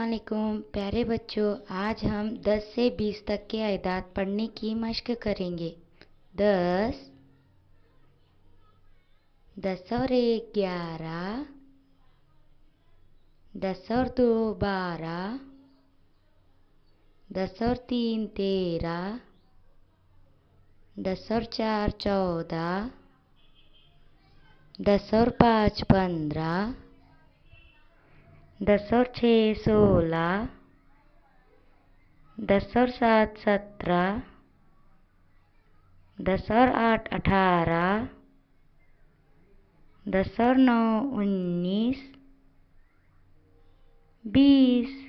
अस्सलामुअलैकुम प्यारे बच्चों। आज हम 10 से 20 तक के अदाद पढ़ने की मश्क करेंगे। 10, 10 और 1 11, 10 और 2 12, 10 और 3 13, 10 और 4 14, 10 और 5 15, 10 और 6 16, 10 और 7 17, 10 और 8 18, 10 और 9 19, 20।